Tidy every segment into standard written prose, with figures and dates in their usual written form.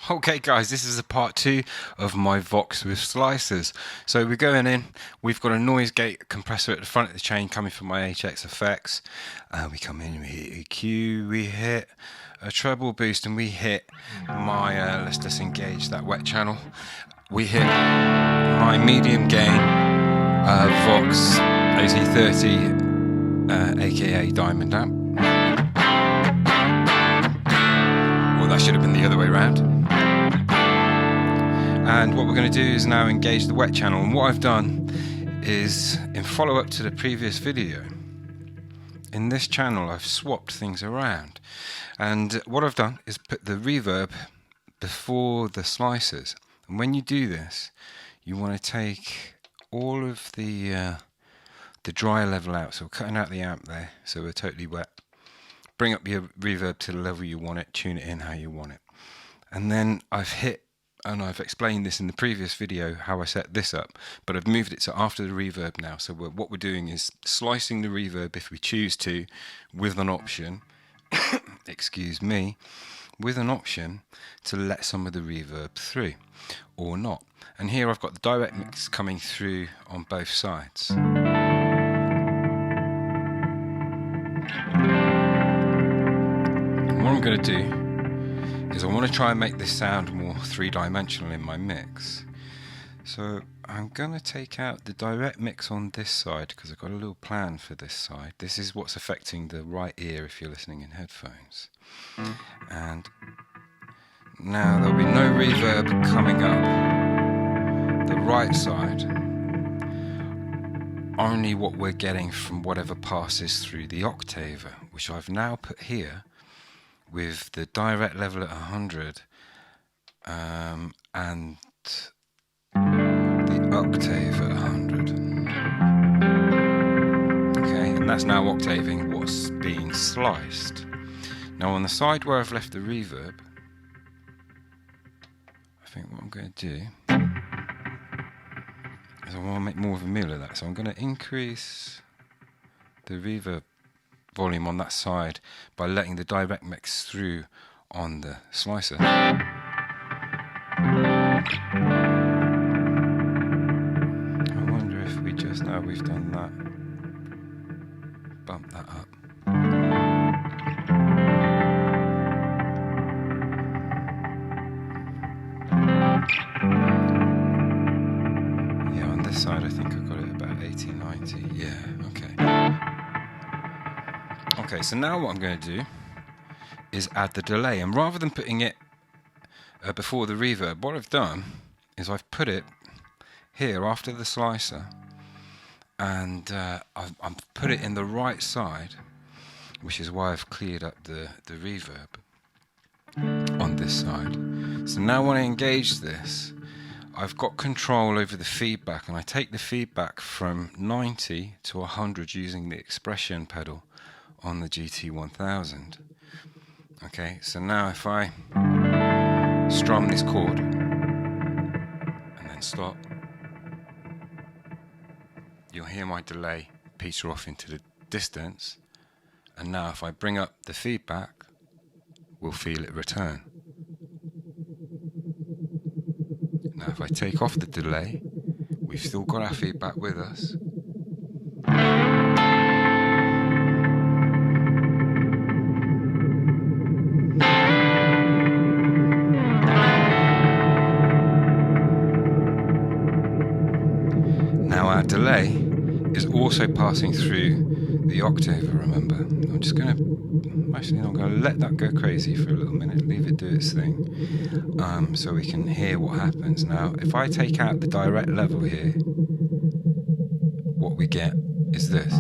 Okay guys, this is a part 2 of my Vox with slicers. So we're going in, we've got a noise gate compressor at the front of the chain coming from my HX effects. We come in, we hit EQ, we hit a treble boost, and we hit my, let's just engage that wet channel. We hit my medium gain Vox AC30 aka Diamond Amp. Well, that should have been the other way around. And what we're going to do is now engage the wet channel. And what I've done is, in follow-up to the previous video, in this channel I've swapped things around. And what I've done is put the reverb before the slicers. And when you do this, you want to take all of the dry level out. So we're cutting out the amp there, so we're totally wet. Bring up your reverb to the level you want it, tune it in how you want it. And then I've hit, and I've explained this in the previous video how I set this up, but I've moved it to after the reverb now. So what we're doing is slicing the reverb if we choose to, with an option, excuse me, with an option to let some of the reverb through or not. And here I've got the direct mix coming through on both sides. And what I'm going to do is I want to try and make this sound more three-dimensional in my mix. So I'm going to take out the direct mix on this side because I've got a little plan for this side. This is what's affecting the right ear if you're listening in headphones. And now there'll be no reverb coming up the right side, only what we're getting from whatever passes through the octaver, which I've now put here with the direct level at 100 and the octave at 100. Okay, and that's now octaving what's being sliced. Now on the side where I've left the reverb, I think what I'm going to do is I want to make more of a meal of that. So I'm going to increase the reverb volume on that side by letting the direct mix through on the slicer. I wonder if we just, now we've done that, bump that up. Yeah, on this side I think I've got it about 80, 90, yeah, okay. Okay, so now what I'm going to do is add the delay, and rather than putting it before the reverb, what I've done is I've put it here after the slicer, and I've put it in the right side, which is why I've cleared up the reverb on this side. So now when I engage this, I've got control over the feedback, and I take the feedback from 90 to 100 using the expression pedal on the GT1000. Okay, so now if I strum this chord and then stop, you'll hear my delay peter off into the distance, and now if I bring up the feedback, we'll feel it return. Now if I take off the delay, we've still got our feedback with us. Now our delay is also passing through the octave, remember. I'm just going to, actually I'm going to let that go crazy for a little minute, leave it do its thing, so we can hear what happens. Now if I take out the direct level here, what we get is this.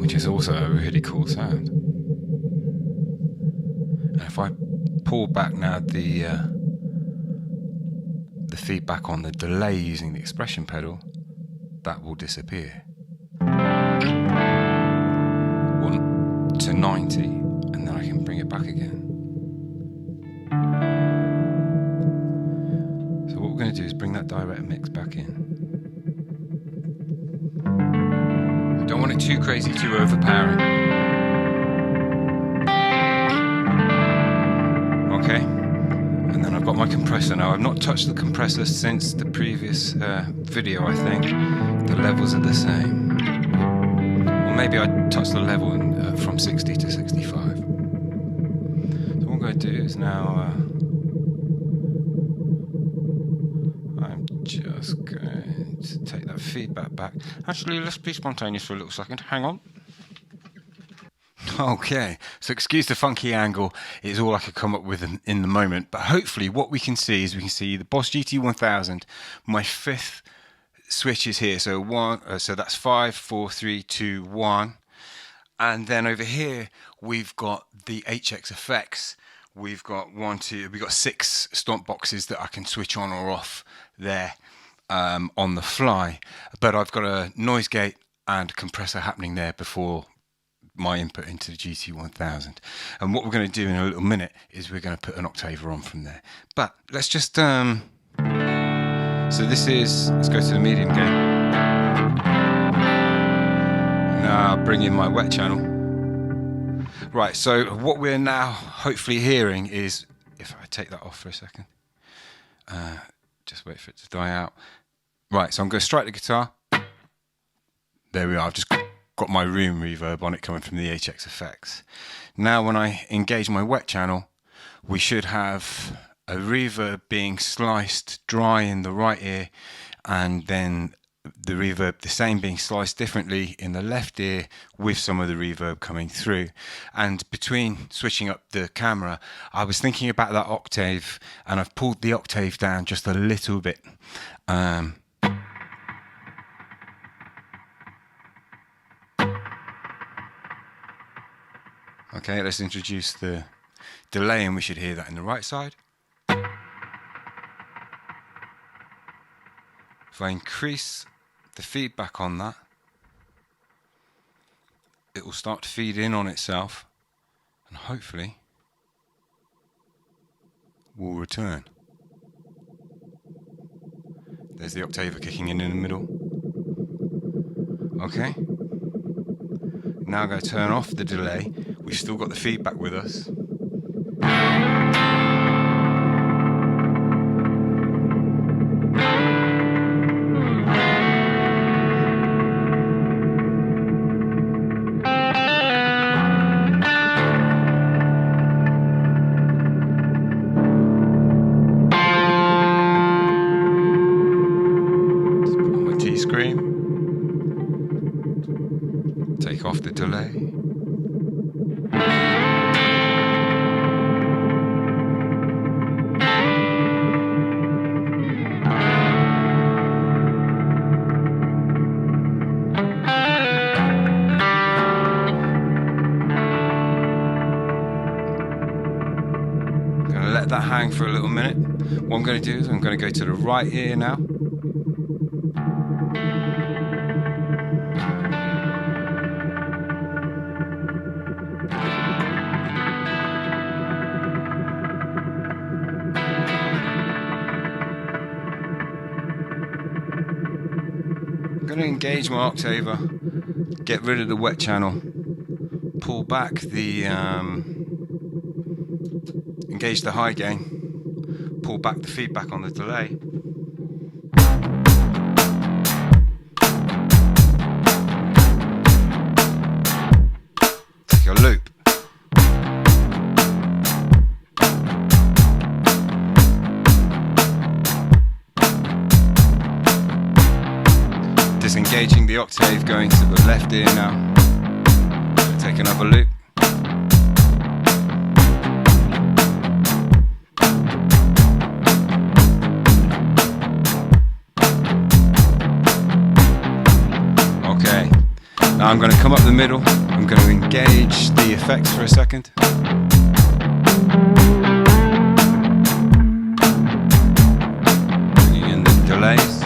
Which is also a really cool sound. And if I pull back now the feedback on the delay using the expression pedal, that will disappear. To 90, and then I can bring it back again. So what we're going to do is bring that direct mix back in. I don't want it too crazy, too overpowering. Okay, and then I've got my compressor now. I've not touched the compressor since the previous video, I think. The levels are the same. Or maybe I touched the level from 60 to 65. So what I'm going to do is now... I'm just going to take that feedback back. Actually, let's be spontaneous for a little second. Hang on. Okay, so excuse the funky angle. It's all I could come up with in the moment. But hopefully what we can see is we can see the Boss GT1000. My fifth switch is here. So so that's 5, 4, 3, 2, 1. And then over here, we've got the HX effects. We've got 6 stomp boxes that I can switch on or off there on the fly. But I've got a noise gate and compressor happening there before my input into the GT1000. And what we're going to do in a little minute is we're going to put an octaver on from there. But let's just so this is, let's go to the medium gain. Now bring in my wet channel. Right, so what we're now hopefully hearing is, if I take that off for a second, just wait for it to die out. Right, so I'm going to strike the guitar. There we are. I've just got my room reverb on it coming from the HX effects. Now when I engage my wet channel, we should have a reverb being sliced dry in the right ear, and then the reverb the same being sliced differently in the left ear with some of the reverb coming through. And between switching up the camera, I was thinking about that octave, and I've pulled the octave down just a little bit. Okay, let's introduce the delay, and we should hear that in the right side. If I increase the feedback on that, it will start to feed in on itself, and hopefully will return. There's the octaver kicking in the middle. Okay. Now I'm going to turn off the delay. We've still got the feedback with us. Just put on my T-screen. Take off the delay. Let that hang for a little minute. What I'm going to do is I'm going to go to the right ear now. I'm going to engage my octaver, get rid of the wet channel, pull back the engage the high gain, pull back the feedback on the delay. Take a loop. Disengaging the octave, going to the left ear now. Take another loop. Now I'm going to come up the middle, I'm going to engage the effects for a second. Bringing in the delays.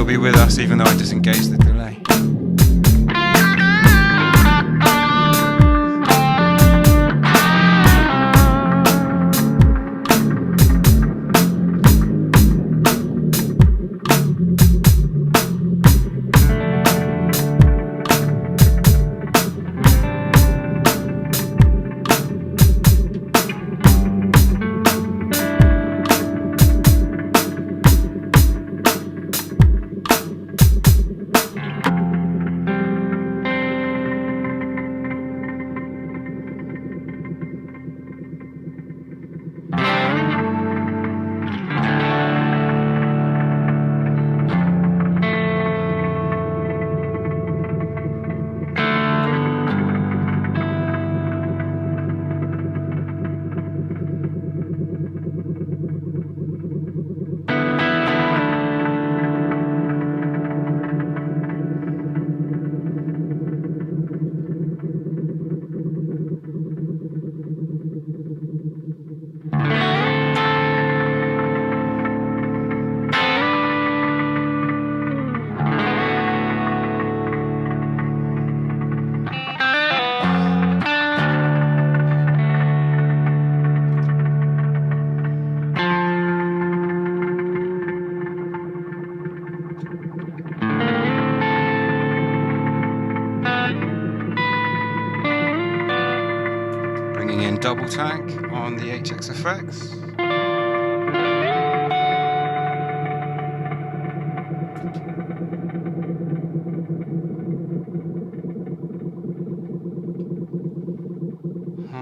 be with us even though I disengage the delay. In double tank on the HX effects.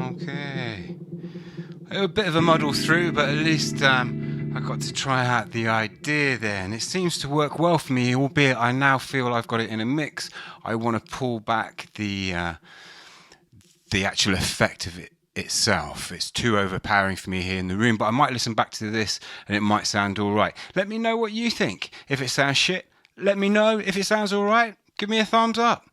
Okay, a bit of a muddle through, but at least I got to try out the idea there, and it seems to work well for me, albeit I now feel I've got it in a mix. I want to pull back the actual effect of it itself. It's too overpowering for me here in the room, but I might listen back to this and it might sound all right. Let me know what you think. If it sounds shit, let me know. If it sounds all right, give me a thumbs up.